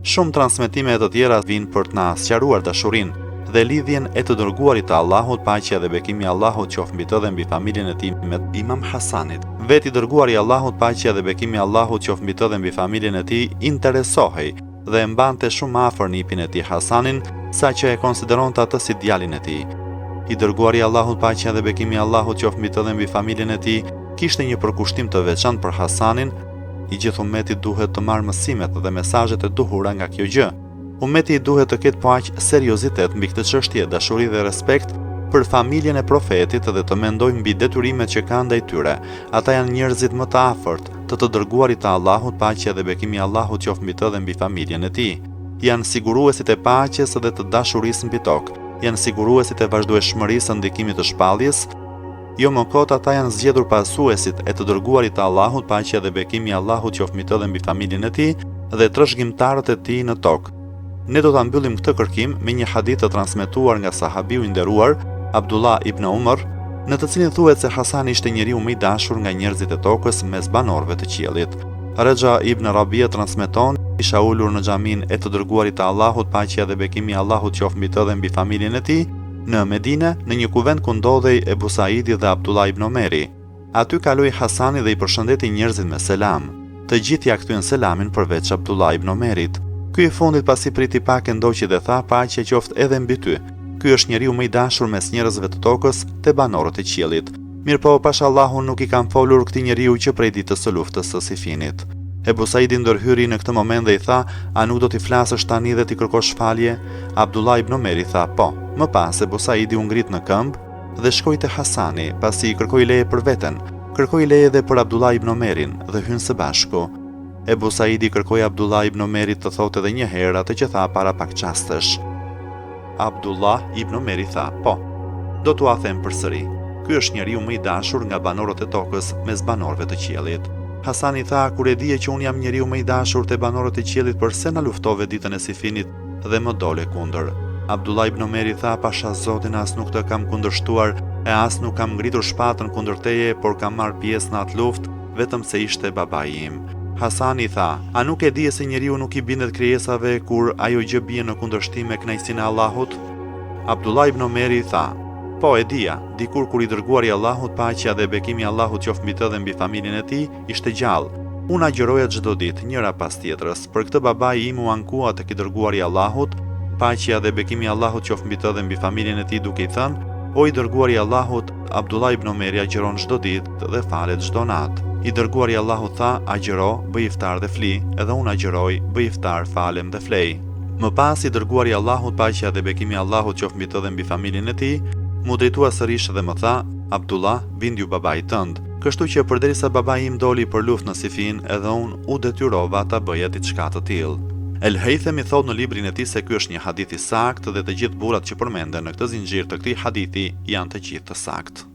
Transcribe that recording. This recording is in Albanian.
Shumë transmetime të tjera vijnë për të na sqaruar dashurinë dhe lidhjen e të dërguarit të Allahut, paqja dhe bekimi i Allahut qoftë mbi të dhe mbi familjen e tij me Imam Hasanit. Vetë i dërguari i Allahut, paqja dhe bekimi i Allahut qoftë mbi të dhe mbi familjen e tij, interesohej dhe e mbante shumë afër nipin e tij Hasanin, saqë e konsideronte atë si djalin e tij. I dërguari i Allahut, paqja dhe bekimi i Allahut qoftë mbi të dhe mbi familjen e tij, kishte një përkushtim të veçantë për Hasanin. I gjithë ummetit duhet të marrë mësimet dhe mesazhet e duhura nga kjo gjë. Ummeti duhet të ketë po aq seriozitet mbi këtë çështje, dashuri dhe respekt për familjen e profetit dhe të mendojë mbi detyrimet që kanë ndaj tyre. Ata janë njerëzit më të afërt të dërguarit të Allahut, paqja dhe bekimi i Allahut qoftë mbi të dhe mbi familjen e tij. Janë siguruesit e paqes dhe të dashurisë mbi tokë. Janë siguruesit e vazhdueshmërisë së ndikimit të shpalljes. Jo më kot, ata janë zgjedhur pasuesit e të dërguarit të Allahut, paqja dhe bekimi i Allahut qoftë mbi të dhe mbi familjen e tij dhe trashëgimtarët e tij në tokë. Ne do ta mbyllim këtë kërkim me një hadith të transmetuar nga sahabiu i nderuar Abdullah ibn Umar, në të cilin thuhet se Hasani ishte njeriu më i dashur nga njerëzit e tokës mes banorëve të qiellit. Raja ibn Rabia transmeton: isha ulur në xhamin e të dërguarit të Allahut, paqja dhe bekimi i Allahut qoftë mbi të dhe mbi familjen e tij, në Medine, në një kuvent ku ndodhej Ebu Saidi dhe Abdullah ibn Omeri. Aty kaloi Hasani dhe i përshëndeti njerëzit me selam. Të gjithë ja kthyen selamin përveç Abdullah ibn Omerit. Ky i fundit pasi priti pak e ndoqi dhe tha: paqja qoftë edhe mbi ty. Ky është njeriu më i dashur mes njerëzve të tokës te banorët e qiellit. Mirpo pash Allahun nuk i kanë folur këtij njeriu që prej ditës së luftës së Sifinit. Ebu Saidi ndërhyri në këtë moment dhe i tha: a nuk do t'i flasësh tani dhe t'i kërkosh falje? Abdullah ibn Omeri tha: po. Më pas Ebu Saidi u ngrit në këmbë dhe shkoi te Hasani, pasi i kërkoi leje për veten, kërkoi leje edhe për Abdullah ibn Omerin dhe hynë së bashku. Ebu Saidi kërkoi Abdullah ibn Omerit të thotë edhe një herë atë që tha para pak çastesh. Abdullah ibn Omeri tha: po, do t'ua them përsëri. Ky është njeriu më i dashur nga banorët e tokës mes banorëve të qiellit. Hasani tha: kur e dije që un jam njeriu më i dashur te banorët e qiellit, pse na luftove ditën e Sifinit dhe më dole kundër? Abdullah ibn Omeri tha: pasha Zotin, as nuk të kam kundërshtuar e as nuk kam ngritur shpatën kundër teje, por kam marrë pjesë në atë luftë vetëm se ishte babai im. Hasani tha: a nuk e di se njeriu nuk i bindet krijesave kur ajo gjë bie në kundërshtim me kënaqësinë e Allahut? Abdullah ibn Omeri tha: po e dija, dikur kur i dërguari i Allahut, paqja dhe bekimi i Allahut qoftë mbi të dhe mbi familjen e tij, ishte gjallë. Unë agjëroja çdo ditë, njëra pas tjetrës. Për këtë babai im u ankua tek i dërguari i Allahut, paqja dhe bekimi i Allahut qoftë mbi të dhe mbi familjen e tij, duke i thënë: o i dërguari i Allahut, Abdullah ibn Omeri agjeron çdo ditë dhe falet çdo natë. I dërguari i Allahut tha: agjëro, bëj iftar dhe fli, edhe unë agjeroj, bëj iftar, falem dhe flej. Më pas i dërguari i Allahut, paqja dhe bekimi i Allahut qoftë mbi të dhe mbi familjen e tij, mu drejtua sërish dhe më tha: Abdullah, bindju babait tënd. Kështu që përderisa babai im doli për luftë në Sifin, edhe unë u detyrova ta bëja diçka të tillë. El Haythami thot në librin e tij se ky është një hadith i saktë dhe të gjithë burrat që përmenden në këtë zinxhir të këtij hadithi janë të gjithë të saktë.